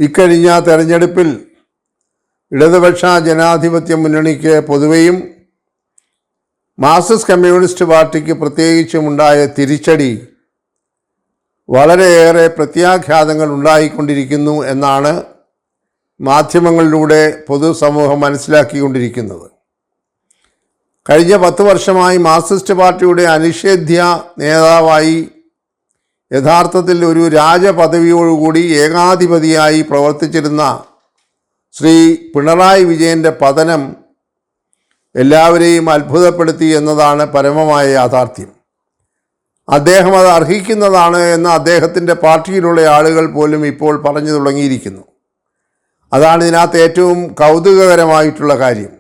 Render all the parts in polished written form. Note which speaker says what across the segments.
Speaker 1: ഇക്കഴിഞ്ഞ തെരഞ്ഞെടുപ്പിൽ ഇടതുപക്ഷ ജനാധിപത്യ മുന്നണിക്ക് പൊതുവെയും മാർക്സിസ്റ്റ് കമ്മ്യൂണിസ്റ്റ് പാർട്ടിക്ക് പ്രത്യേകിച്ചുമുണ്ടായ തിരിച്ചടി വളരെയേറെ പ്രത്യാഘാതങ്ങൾ ഉണ്ടായിക്കൊണ്ടിരിക്കുന്നു എന്നാണ് മാധ്യമങ്ങളിലൂടെ പൊതുസമൂഹം മനസ്സിലാക്കിക്കൊണ്ടിരിക്കുന്നത്. കഴിഞ്ഞ 10 വർഷമായി മാർക്സിസ്റ്റ് പാർട്ടിയുടെ അനിഷേധ്യ നേതാവായി യഥാർത്ഥത്തിൽ ഒരു രാജപദവിയോടുകൂടി ഏകാധിപതിയായി പ്രവർത്തിച്ചിരുന്ന ശ്രീ പിണറായി വിജയൻ്റെ പതനം എല്ലാവരെയും അത്ഭുതപ്പെടുത്തി എന്നതാണ് പരമമായ യാഥാർത്ഥ്യം. അദ്ദേഹം അത് അർഹിക്കുന്നതാണ് എന്ന് അദ്ദേഹത്തിൻ്റെ പാർട്ടിയിലുള്ള ആളുകൾ പോലും ഇപ്പോൾ പറഞ്ഞു തുടങ്ങിയിരിക്കുന്നു. അതാണ് ഇതിനകത്ത് ഏറ്റവും കൗതുകകരമായിട്ടുള്ള കാര്യം.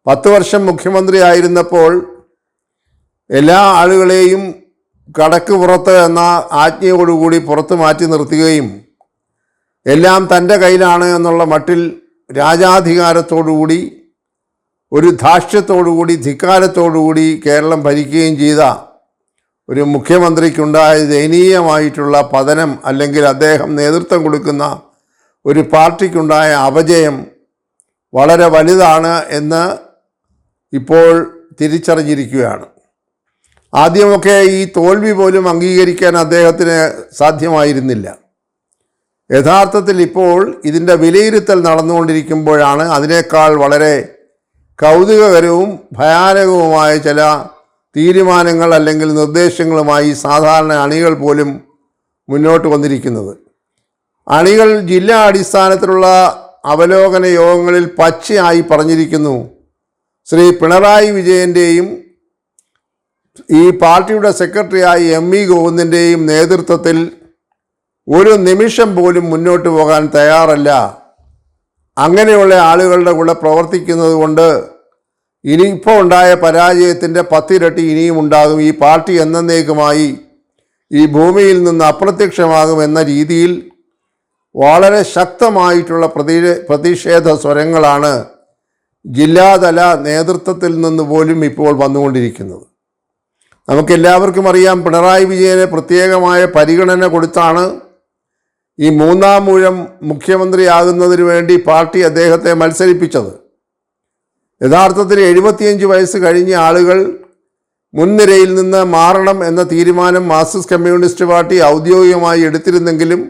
Speaker 1: 10 വർഷം മുഖ്യമന്ത്രി ആയിരുന്നപ്പോൾ എല്ലാ ആളുകളെയും കടക്ക് പുറത്ത് എന്ന ആജ്ഞയോടുകൂടി പുറത്ത് മാറ്റി നിർത്തുകയും എല്ലാം തൻ്റെ കയ്യിലാണ് എന്നുള്ള മട്ടിൽ രാജാധികാരത്തോടുകൂടി ഒരു ധാർഷ്ട്യത്തോടുകൂടി ധിക്കാരത്തോടുകൂടി കേരളം ഭരിക്കുകയും ചെയ്ത ഒരു മുഖ്യമന്ത്രിക്കുണ്ടായ ദയനീയമായിട്ടുള്ള പതനം, അല്ലെങ്കിൽ അദ്ദേഹം നേതൃത്വം കൊടുക്കുന്ന ഒരു പാർട്ടിക്കുണ്ടായ അപജയം വളരെ വലുതാണ് എന്ന് ഇപ്പോൾ തിരിച്ചറിഞ്ഞിരിക്കുകയാണ്. ആദ്യമൊക്കെ ഈ തോൽവി പോലും അംഗീകരിക്കാൻ അദ്ദേഹത്തിന് സാധ്യമായിരുന്നില്ല. യഥാർത്ഥത്തിൽ ഇപ്പോൾ ഇതിൻ്റെ വിലയിരുത്തൽ നടന്നുകൊണ്ടിരിക്കുമ്പോഴാണ് അതിനേക്കാൾ വളരെ കൗതുകകരവും ഭയാനകവുമായ ചില തീരുമാനങ്ങൾ അല്ലെങ്കിൽ നിർദ്ദേശങ്ങളുമായി സാധാരണ അണികൾ പോലും മുന്നോട്ട് വന്നിരിക്കുന്നത്. അണികൾ ജില്ലാ അടിസ്ഥാനത്തിലുള്ള അവലോകന യോഗങ്ങളിൽ പച്ചയായി പറഞ്ഞിരിക്കുന്നു, ശ്രീ പിണറായി വിജയൻ്റെയും ഈ പാർട്ടിയുടെ സെക്രട്ടറിയായി എം.വി. ഗോവിന്ദൻ്റെയും നേതൃത്വത്തിൽ ഒരു നിമിഷം പോലും മുന്നോട്ട് പോകാൻ തയ്യാറല്ല. അങ്ങനെയുള്ള ആളുകളുടെ കൂടെ പ്രവർത്തിക്കുന്നത് കൊണ്ട് ഇനിയിപ്പോൾ ഉണ്ടായ പരാജയത്തിൻ്റെ 10 ഇരട്ടി ഇനിയും ഉണ്ടാകും. ഈ പാർട്ടി എന്നേക്കുമായി ഈ ഭൂമിയിൽ നിന്ന് അപ്രത്യക്ഷമാകും എന്ന രീതിയിൽ വളരെ ശക്തമായിട്ടുള്ള പ്രതിഷേധ സ്വരങ്ങളാണ് ജില്ലാതല നേതൃത്വത്തിൽ നിന്ന് പോലും ഇപ്പോൾ വന്നുകൊണ്ടിരിക്കുന്നത്. നമുക്കെല്ലാവർക്കും അറിയാം, പിണറായി വിജയന് പ്രത്യേകമായ പരിഗണന കൊടുത്താണ് ഈ 3-ാം ഊഴം മുഖ്യമന്ത്രിയാകുന്നതിന് വേണ്ടി പാർട്ടി അദ്ദേഹത്തെ മത്സരിപ്പിച്ചത്. യഥാർത്ഥത്തിൽ 75 വയസ്സ് കഴിഞ്ഞ ആളുകൾ മുൻനിരയിൽ നിന്ന് മാറണം എന്ന തീരുമാനം മാർക്സിസ്റ്റ് കമ്മ്യൂണിസ്റ്റ് പാർട്ടി ഔദ്യോഗികമായി എടുത്തിരുന്നെങ്കിലും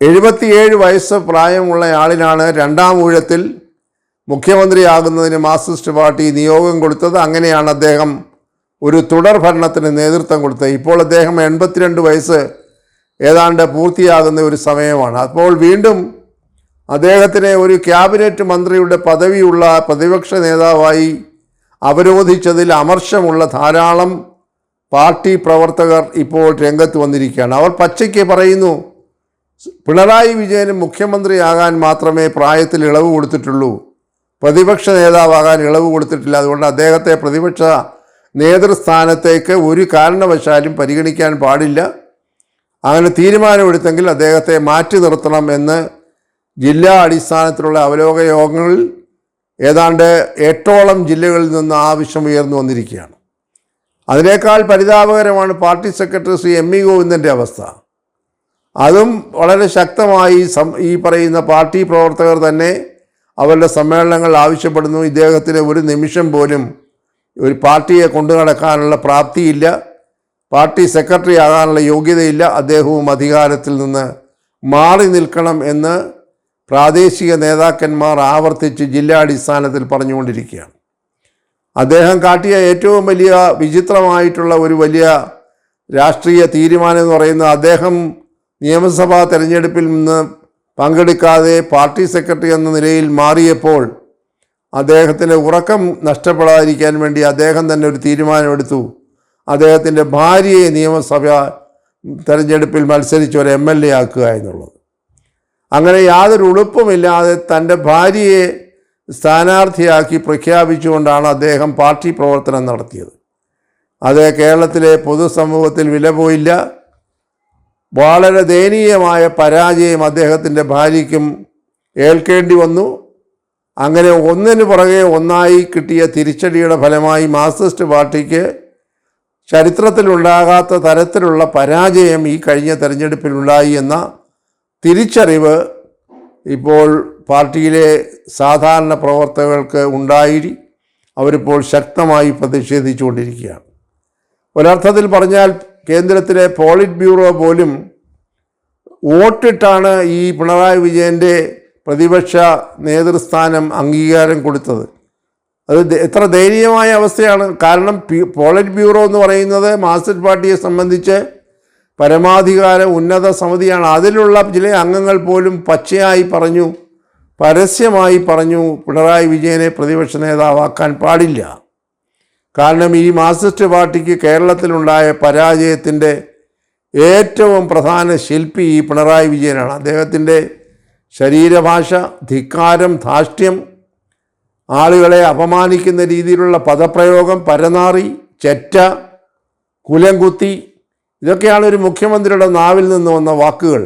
Speaker 1: 77 വയസ്സ് പ്രായമുള്ള ആളിനാണ് 2-ാം ഊഴത്തിൽ മുഖ്യമന്ത്രിയാകുന്നതിന് മാർക്സിസ്റ്റ് പാർട്ടി നിയോഗം കൊടുത്തത്. അങ്ങനെയാണ് അദ്ദേഹം ഒരു തുടർ ഭരണത്തിന് നേതൃത്വം കൊടുത്തത്. ഇപ്പോൾ അദ്ദേഹം 82 വയസ്സ് ഏതാണ്ട് പൂർത്തിയാകുന്ന ഒരു സമയമാണ്. അപ്പോൾ വീണ്ടും അദ്ദേഹത്തിനെ ഒരു ക്യാബിനറ്റ് മന്ത്രിയുടെ പദവിയുള്ള പ്രതിപക്ഷ നേതാവായി അവരോധിച്ചതിൽ അമർഷമുള്ള ധാരാളം പാർട്ടി പ്രവർത്തകർ ഇപ്പോൾ രംഗത്ത് വന്നിരിക്കുകയാണ്. അവർ പച്ചയ്ക്ക് പറയുന്നു, പിണറായി വിജയന് മുഖ്യമന്ത്രിയാകാൻ മാത്രമേ പ്രായത്തിൽ ഇളവ് കൊടുത്തിട്ടുള്ളൂ, പ്രതിപക്ഷ നേതാവാകാൻ ഇളവ് കൊടുത്തിട്ടില്ല. അതുകൊണ്ട് അദ്ദേഹത്തെ പ്രതിപക്ഷ നേതൃസ്ഥാനത്തേക്ക് ഒരു കാരണവശാലും പരിഗണിക്കാൻ പാടില്ല. അങ്ങനെ തീരുമാനമെടുത്തെങ്കിൽ അദ്ദേഹത്തെ മാറ്റി നിർത്തണം എന്ന് ജില്ലാ അടിസ്ഥാനത്തിലുള്ള അവലോകന യോഗങ്ങളിൽ ഏതാണ്ട് 8ഓളം ജില്ലകളിൽ നിന്ന് ആവശ്യം ഉയർന്നു വന്നിരിക്കുകയാണ്. അതിനേക്കാൾ പരിതാപകരമാണ് പാർട്ടി സെക്രട്ടറി ശ്രീ എം.വി. ഗോവിന്ദൻ്റെ അവസ്ഥ. അതും വളരെ ശക്തമായി ഈ പറയുന്ന പാർട്ടി പ്രവർത്തകർ തന്നെ അവരുടെ സമ്മേളനങ്ങൾ ആവശ്യപ്പെടുന്നു. ഇദ്ദേഹത്തിന് ഒരു നിമിഷം പോലും ഒരു പാർട്ടിയെ കൊണ്ടു നടക്കാനുള്ള പ്രാപ്തിയില്ല, പാർട്ടി സെക്രട്ടറി ആകാനുള്ള യോഗ്യതയില്ല, അദ്ദേഹവും അധികാരത്തിൽ നിന്ന് മാറി നിൽക്കണം എന്ന് പ്രാദേശിക നേതാക്കന്മാർ ആവർത്തിച്ച് ജില്ലാടിസ്ഥാനത്തിൽ പറഞ്ഞുകൊണ്ടിരിക്കുകയാണ്. അദ്ദേഹം കാട്ടിയ ഏറ്റവും വലിയ വിചിത്രമായിട്ടുള്ള ഒരു വലിയ രാഷ്ട്രീയ തീരുമാനം എന്ന് പറയുന്നത്, അദ്ദേഹം നിയമസഭാ തെരഞ്ഞെടുപ്പിൽ നിന്ന് പങ്കെടുക്കാതെ പാർട്ടി സെക്രട്ടറി എന്ന നിലയിൽ മാറിയപ്പോൾ അദ്ദേഹത്തിന് ഉറക്കം നഷ്ടപ്പെടാതിരിക്കാൻ വേണ്ടി അദ്ദേഹം തന്നെ ഒരു തീരുമാനമെടുത്തു. അദ്ദേഹത്തിൻ്റെ ഭാര്യയെ നിയമസഭാ തെരഞ്ഞെടുപ്പിൽ മത്സരിച്ച് ഒരു MLA ആക്കുക എന്നുള്ളത്. അങ്ങനെ യാതൊരു ഉളുപ്പുമില്ലാതെ തൻ്റെ ഭാര്യയെ സ്ഥാനാർത്ഥിയാക്കി പ്രഖ്യാപിച്ചുകൊണ്ടാണ് അദ്ദേഹം പാർട്ടി പ്രവർത്തനം നടത്തിയത്. അത് കേരളത്തിലെ പൊതുസമൂഹത്തിൽ വില പോയില്ല. വളരെ ദയനീയമായ പരാജയം അദ്ദേഹത്തിൻ്റെ ഭാര്യയ്ക്കും ഏൽക്കേണ്ടി വന്നു. അങ്ങനെ ഒന്നിനു പുറകെ ഒന്നായി കിട്ടിയ തിരിച്ചടിയുടെ ഫലമായി മാർക്സിസ്റ്റ് പാർട്ടിക്ക് ചരിത്രത്തിലുണ്ടാകാത്ത തരത്തിലുള്ള പരാജയം ഈ കഴിഞ്ഞ തെരഞ്ഞെടുപ്പിലുണ്ടായി എന്ന തിരിച്ചറിവ് ഇപ്പോൾ പാർട്ടിയിലെ സാധാരണ പ്രവർത്തകർക്ക് ഉണ്ടായി അവരിപ്പോൾ ശക്തമായി പ്രതിഷേധിച്ചുകൊണ്ടിരിക്കുകയാണ്. ഒരർത്ഥത്തിൽ പറഞ്ഞാൽ കേന്ദ്രത്തിലെ പോളിറ്റ് ബ്യൂറോ പോലും വോട്ടിട്ടാണ് ഈ പിണറായി വിജയൻ്റെ പ്രതിപക്ഷ നേതൃസ്ഥാനം അംഗീകാരം കൊടുത്തത്. അത് എത്ര ദയനീയമായ അവസ്ഥയാണ്. കാരണം പോളിറ്റ് ബ്യൂറോ എന്ന് പറയുന്നത് മാർക്സിസ്റ്റ് പാർട്ടിയെ സംബന്ധിച്ച് പരമാധികാര ഉന്നത സമിതിയാണ്. അതിലുള്ള ചില അംഗങ്ങൾ പോലും പച്ചയായി പറഞ്ഞു, പരസ്യമായി പറഞ്ഞു, പിണറായി വിജയനെ പ്രതിപക്ഷ നേതാവാക്കാൻ പാടില്ല. കാരണം ഈ മാർക്സിസ്റ്റ് പാർട്ടിക്ക് കേരളത്തിലുണ്ടായ പരാജയത്തിൻ്റെ ഏറ്റവും പ്രധാന ശില്പി ഈ പിണറായി വിജയനാണ്. അദ്ദേഹത്തിൻ്റെ ശരീരഭാഷ, ധിക്കാരം, ധാർഷ്ട്യം, ആളുകളെ അപമാനിക്കുന്ന രീതിയിലുള്ള പദപ്രയോഗം, പരനാറി, ചെറ്റ, കുലംകുത്തി, ഇതൊക്കെയാണ് ഒരു മുഖ്യമന്ത്രിയുടെ നാവിൽ നിന്ന് വന്ന വാക്കുകൾ.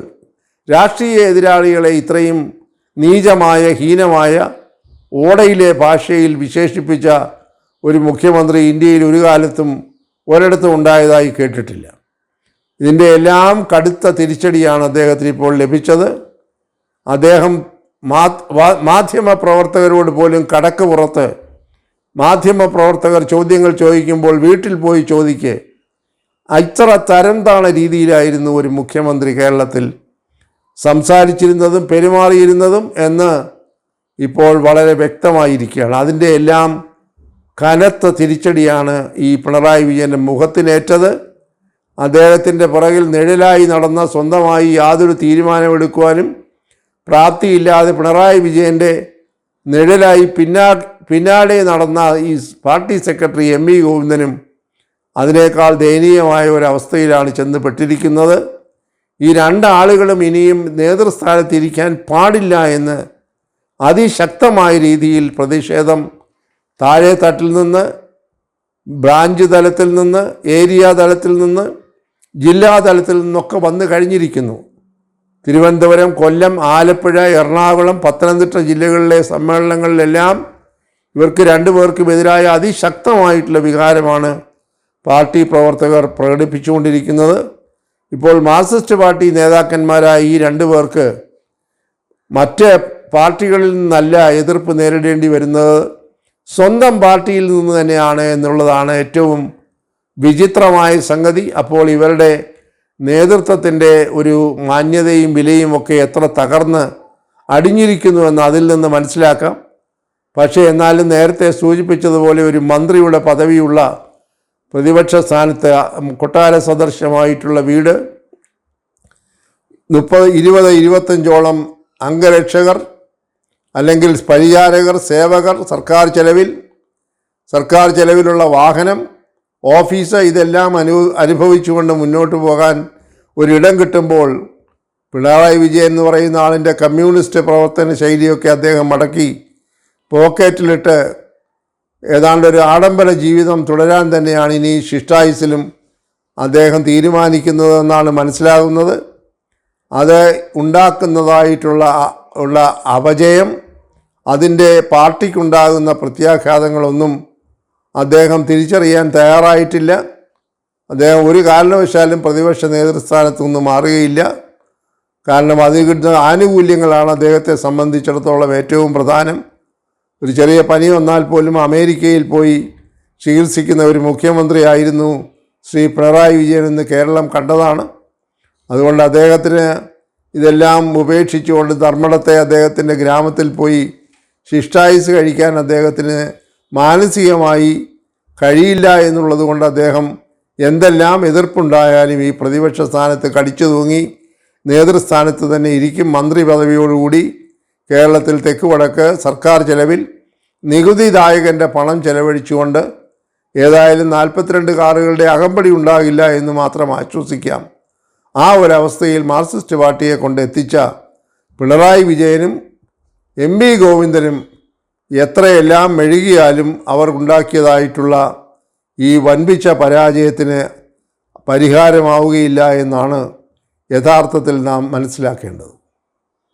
Speaker 1: രാഷ്ട്രീയ എതിരാളികളെ ഇത്രയും നീചമായ, ഹീനമായ, ഓടയിലെ ഭാഷയിൽ വിശേഷിപ്പിച്ച ഒരു മുഖ്യമന്ത്രി ഇന്ത്യയിൽ ഒരു കാലത്തും ഒരിടത്തും ഉണ്ടായതായി കേട്ടിട്ടില്ല. ഇതിൻ്റെ എല്ലാം കടുത്ത തിരിച്ചടിയാണ് അദ്ദേഹത്തിന് ഇപ്പോൾ ലഭിച്ചത്. അദ്ദേഹം മാധ്യമപ്രവർത്തകരോട് പോലും കടക്ക് പുറത്ത് മാധ്യമപ്രവർത്തകർ ചോദ്യങ്ങൾ ചോദിക്കുമ്പോൾ വീട്ടിൽ പോയി ചോദിക്കുക, ഇത്ര തരം താണ രീതിയിലായിരുന്നു ഒരു മുഖ്യമന്ത്രി കേരളത്തിൽ സംസാരിച്ചിരുന്നതും പെരുമാറിയിരുന്നതും എന്ന് ഇപ്പോൾ വളരെ വ്യക്തമായിരിക്കുകയാണ്. അതിൻ്റെ എല്ലാം കനത്ത തിരിച്ചടിയാണ് ഈ പിണറായി വിജയൻ്റെ മുഖത്തിനേറ്റത്. അദ്ദേഹത്തിൻ്റെ പുറകിൽ നിഴലായി നടന്ന, സ്വന്തമായി യാതൊരു തീരുമാനമെടുക്കുവാനും പ്രാപ്തിയില്ലാതെ പിണറായി വിജയൻ്റെ നിഴലായി പിന്നാലെ നടന്ന ഈ പാർട്ടി സെക്രട്ടറി എം.വി. ഗോവിന്ദനും അതിനേക്കാൾ ദയനീയമായ ഒരവസ്ഥയിലാണ് ചെന്നുപെട്ടിരിക്കുന്നത്. ഈ രണ്ടാളുകളും ഇനിയും നേതൃസ്ഥാനത്തിരിക്കാൻ പാടില്ല എന്ന് അതിശക്തമായ രീതിയിൽ പ്രതിഷേധം താഴെ തട്ടിൽ നിന്ന്, ബ്രാഞ്ച് തലത്തിൽ നിന്ന്, ഏരിയ തലത്തിൽ നിന്ന്, ജില്ലാ തലത്തിൽ നിന്നൊക്കെ വന്നു കഴിഞ്ഞിരിക്കുന്നു. തിരുവനന്തപുരം, കൊല്ലം, ആലപ്പുഴ, എറണാകുളം, പത്തനംതിട്ട ജില്ലകളിലെ സമ്മേളനങ്ങളിലെല്ലാം ഇവർക്ക് രണ്ടുപേർക്കുമെതിരായ അതിശക്തമായിട്ടുള്ള വികാരമാണ് പാർട്ടി പ്രവർത്തകർ പ്രകടിപ്പിച്ചുകൊണ്ടിരിക്കുന്നത്. ഇപ്പോൾ മാർക്സിസ്റ്റ് പാർട്ടി നേതാക്കന്മാരായ ഈ രണ്ടുപേർക്ക് മറ്റ് പാർട്ടികളിൽ നിന്നല്ല എതിർപ്പ് നേരിടേണ്ടി വരുന്നത്, സ്വന്തം പാർട്ടിയിൽ നിന്ന് തന്നെയാണ് എന്നുള്ളതാണ് ഏറ്റവും വിചിത്രമായ സംഗതി. അപ്പോൾ ഇവരുടെ നേതൃത്വത്തിൻ്റെ ഒരു മാന്യതയും വിലയും ഒക്കെ എത്ര തകർന്ന് അടിഞ്ഞിരിക്കുന്നുവെന്ന് അതിൽ നിന്ന് മനസ്സിലാക്കാം. പക്ഷേ എന്നാലും നേരത്തെ സൂചിപ്പിച്ചതുപോലെ ഒരു മന്ത്രിയുടെ പദവിയുള്ള പ്രതിപക്ഷ സ്ഥാനത്ത് കൊട്ടാര സദൃശമായിട്ടുള്ള വീട്, 20-25ഓളം അംഗരക്ഷകർ അല്ലെങ്കിൽ പരിചാരകർ, സേവകർ, സർക്കാർ ചെലവിലുള്ള വാഹനം, ഓഫീസ്, ഇതെല്ലാം അനുഭവിച്ചുകൊണ്ട് മുന്നോട്ട് പോകാൻ ഒരിടം കിട്ടുമ്പോൾ പിണറായി വിജയൻ എന്ന് പറയുന്ന ആളിൻ്റെ കമ്മ്യൂണിസ്റ്റ് പ്രവർത്തന ശൈലിയൊക്കെ അദ്ദേഹം മടക്കി പോക്കറ്റിലിട്ട് ഏതാണ്ടൊരു ആഡംബര ജീവിതം തുടരാൻ തന്നെയാണ് ഇനി ശിഷ്ടായുസിലും അദ്ദേഹം തീരുമാനിക്കുന്നതെന്നാണ് മനസ്സിലാകുന്നത്. അത് ഉണ്ടാക്കുന്നതായിട്ടുള്ള അപജയം, അതിൻ്റെ പാർട്ടിക്കുണ്ടാകുന്ന പ്രത്യാഘാതങ്ങളൊന്നും അദ്ദേഹം തിരിച്ചറിയാൻ തയ്യാറായിട്ടില്ല. അദ്ദേഹം ഒരു കാരണവശാലും പ്രതിപക്ഷ നേതൃസ്ഥാനത്തു നിന്ന് മാറുകയില്ല. കാരണം അതിൽ കിട്ടുന്ന ആനുകൂല്യങ്ങളാണ് അദ്ദേഹത്തെ സംബന്ധിച്ചിടത്തോളം ഏറ്റവും പ്രധാനം. ഒരു ചെറിയ പനി വന്നാൽ പോലും അമേരിക്കയിൽ പോയി ചികിത്സിക്കുന്ന ഒരു മുഖ്യമന്ത്രിയായിരുന്നു ശ്രീ പിണറായി വിജയൻ എന്ന് കേരളം കണ്ടതാണ്. അതുകൊണ്ട് അദ്ദേഹത്തിന് ഇതെല്ലാം ഉപേക്ഷിച്ചുകൊണ്ട് ധർമ്മടത്തെ അദ്ദേഹത്തിൻ്റെ ഗ്രാമത്തിൽ പോയി ശിഷ്ടായുസ് കഴിക്കാൻ അദ്ദേഹത്തിന് മാനസികമായി കഴിയില്ല എന്നുള്ളത് കൊണ്ട് അദ്ദേഹം എന്തെല്ലാം എതിർപ്പുണ്ടായാലും ഈ പ്രതിപക്ഷ സ്ഥാനത്ത് കടിച്ചു തൂങ്ങി നേതൃസ്ഥാനത്ത് തന്നെ ഇരിക്കും. മന്ത്രി പദവിയോടുകൂടി കേരളത്തിൽ തെക്ക് വടക്ക് സർക്കാർ ചെലവിൽ നികുതിദായകൻ്റെ പണം ചെലവഴിച്ചുകൊണ്ട് ഏതായാലും 42 കാറുകളുടെ അകമ്പടി ഉണ്ടാകില്ല എന്ന് മാത്രം ആശ്വസിക്കാം. ആ ഒരവസ്ഥയിൽ മാർക്സിസ്റ്റ് പാർട്ടിയെ കൊണ്ടെത്തിച്ച പിണറായി വിജയനും എം.വി. ഗോവിന്ദനും എത്രയെല്ലാം മെഴുകിയാലും അവർ ഉണ്ടാക്കിയതായിട്ടുള്ള ഈ വൻപിച്ച പരാജയത്തിന് പരിഹാരമാവുകയില്ല എന്നാണ് യഥാർത്ഥത്തിൽ നാം മനസ്സിലാക്കേണ്ടത്.